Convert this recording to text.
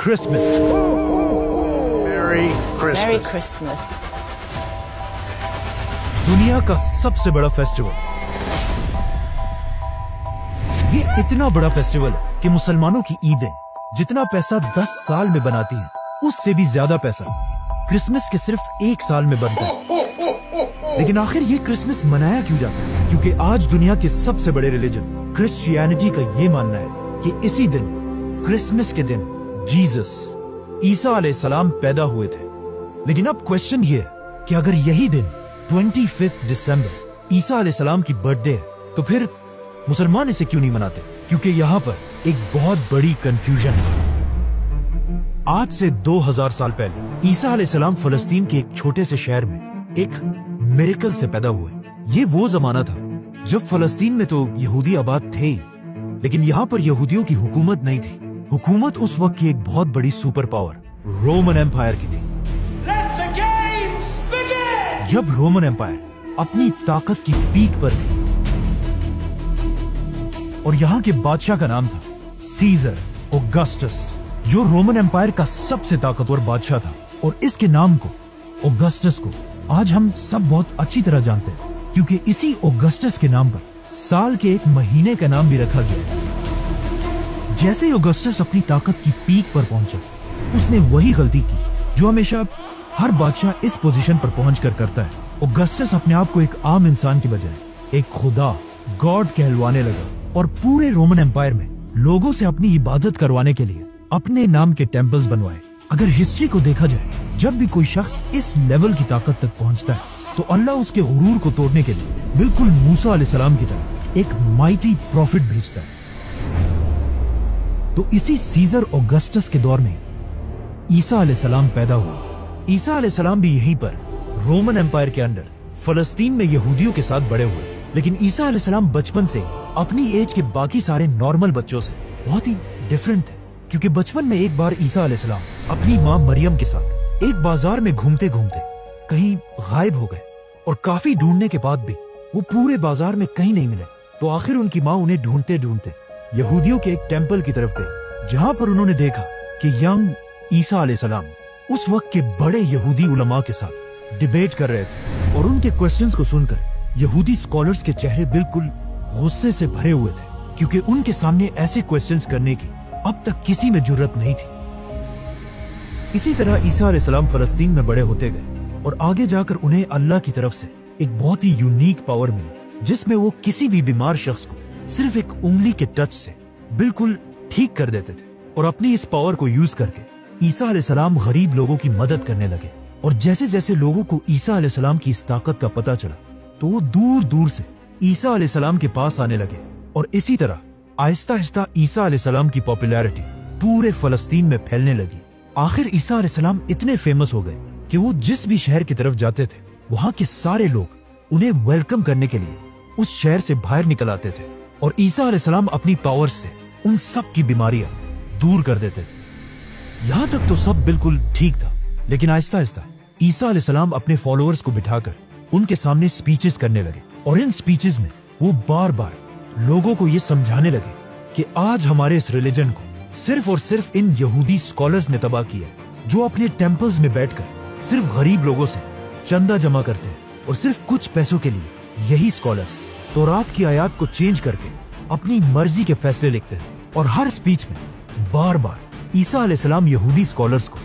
Christmas. Merry Christmas. Merry Christmas. दुनिया का सबसे बड़ा फेस्टिवल। ये इतना बड़ा फेस्टिवल है कि मुसलमानों की ईदें जितना पैसा 10 साल में बनाती हैं, उससे भी ज्यादा पैसा क्रिसमस के सिर्फ 1 साल में बनता है। लेकिन आखिर ये क्रिसमस मनाया क्यों जाता है? क्योंकि आज दुनिया के सबसे बड़े रिलीजन क्रिश्चियनिटी का ये मानना है कि इसी दिन, क्रिसमस के दिन, जीसस ईसा अलैहिस्सलाम पैदा हुए थे। लेकिन अब क्वेश्चन ये है कि अगर यही दिन 25 दिसंबर ईसा अलैहिस्सलाम की बर्थडे है, तो फिर मुसलमान इसे क्यों नहीं मनाते? क्योंकि यहाँ पर एक बहुत बड़ी कंफ्यूजन है। आज से 2000 साल पहले ईसा अलैहिस्सलाम फलस्तीन के एक छोटे से शहर में एक मिरेकल से पैदा हुए। ये वो जमाना था जब फलस्तीन में तो यहूदी आबाद थे ही, लेकिन यहाँ पर यहूदियों की हुकूमत नहीं थी। हुकूमत उस वक्त की एक बहुत बड़ी सुपर पावर रोमन एम्पायर की थी। जब रोमन एम्पायर अपनी ताकत की पीक पर थी और यहाँ के बादशाह का नाम था सीजर ऑगस्टस, जो रोमन एम्पायर का सबसे ताकतवर बादशाह था। और इसके नाम को, ऑगस्टस को, आज हम सब बहुत अच्छी तरह जानते हैं, क्योंकि इसी ऑगस्टस के नाम पर साल के एक महीने का नाम भी रखा गया। जैसे ही ऑगस्टस अपनी ताकत की पीक पर पहुंचा, उसने वही गलती की जो हमेशा हर बादशाह इस पोजीशन पर पहुंचकर करता है। ऑगस्टस अपने आप को एक आम इंसान की बजाय एक खुदा, गॉड कहलवाने लगा और पूरे रोमन एम्पायर में लोगों से अपनी इबादत करवाने के लिए अपने नाम के टेम्पल्स बनवाए। अगर हिस्ट्री को देखा जाए, जब भी कोई शख्स इस लेवल की ताकत तक पहुंचता है, तो अल्लाह उसके गुरूर को तोड़ने के लिए बिल्कुल मूसा अलैहिस्सलाम की तरह एक माइटी प्रॉफिट भेजता है। तो इसी सीजर ऑगस्टस के दौर में ईसा अलैहिस्सलाम पैदा हुआ। ईसा अलैहिस्सलाम भी यहीं पर रोमन एम्पायर के अंदर फलस्तीन में यहूदियों के साथ बड़े हुए। लेकिन ईसा अलैहिस्सलाम बचपन से अपनी एज के बाकी सारे नॉर्मल बच्चों से बहुत ही डिफरेंट थे, क्योंकि बचपन में एक बार ईसा अलैहिस्सलाम अपनी माँ मरियम के साथ एक बाजार में घूमते घूमते कहीं गायब हो गए और काफी ढूंढने के बाद भी वो पूरे बाजार में कहीं नहीं मिले। तो आखिर उनकी माँ उन्हें ढूंढते ढूंढते यहूदियों के एक टेम्पल की तरफ गई, जहाँ पर उन्होंने देखा कि यंग ईसा अलैहिस्सलाम उस वक्त के बड़े यहूदी उलमा के साथ डिबेट कर रहे थे। और उनके क्वेश्चंस को सुनकर यहूदी स्कॉलर्स के चेहरे बिल्कुल गुस्से से भरे हुए थे, क्योंकि उनके सामने ऐसे क्वेश्चंस करने की अब तक किसी में जुर्रत नहीं थी। इसी तरह ईसा अलैहिस्सलाम फलस्तीन में बड़े होते गए और आगे जाकर उन्हें अल्लाह की तरफ से एक बहुत ही यूनिक पावर मिली, जिसमें वो किसी भी बीमार शख्स को सिर्फ एक उंगली के टच से बिल्कुल ठीक कर देते थे। और अपनी इस पावर को यूज करके ईसा अलैहिस्सलाम गरीब लोगों की मदद करने लगे। और जैसे जैसे लोगों को ईसा अलैहिस्सलाम की इस ताकत का पता चला, तो वो दूर दूर से ईसा अलैहिस्सलाम के पास आने लगे। और इसी तरह आहिस्ता आहिस्ता ईसा अलैहिस्सलाम की पॉपुलैरिटी पूरे फलस्तीन में फैलने लगी। आखिर ईसा अलैहिस्सलाम इतने फेमस हो गए कि वो जिस भी शहर की तरफ जाते थे, वहाँ के सारे लोग उन्हें वेलकम करने के लिए उस शहर से बाहर निकल आते थे। और ईसा अलैहिस्सलाम अपनी पावर से उन सब की बीमारियां दूर कर देते थे। यहाँ तक तो सब बिल्कुल ठीक था, लेकिन आहिस्ता आहिस्ता ईसा अलैहिस्सलाम अपने फॉलोअर्स को बिठाकर उनके सामने स्पीचेस करने लगे। और इन स्पीचेस में वो बार बार लोगों को ये समझाने लगे कि आज हमारे इस रिलीजन को सिर्फ और सिर्फ इन यहूदी स्कॉलर्स ने तबाह किया, जो अपने टेम्पल्स में बैठकर सिर्फ गरीब लोगों से चंदा जमा करते हैं। और सिर्फ कुछ पैसों के लिए यही स्कॉलर्स तौरात की आयत को चेंज करके अपनी मर्जी के फैसले लिखते हैं। और हर स्पीच में बार बार ईसा अलैहिस्सलाम यहूदी स्कॉलर्स को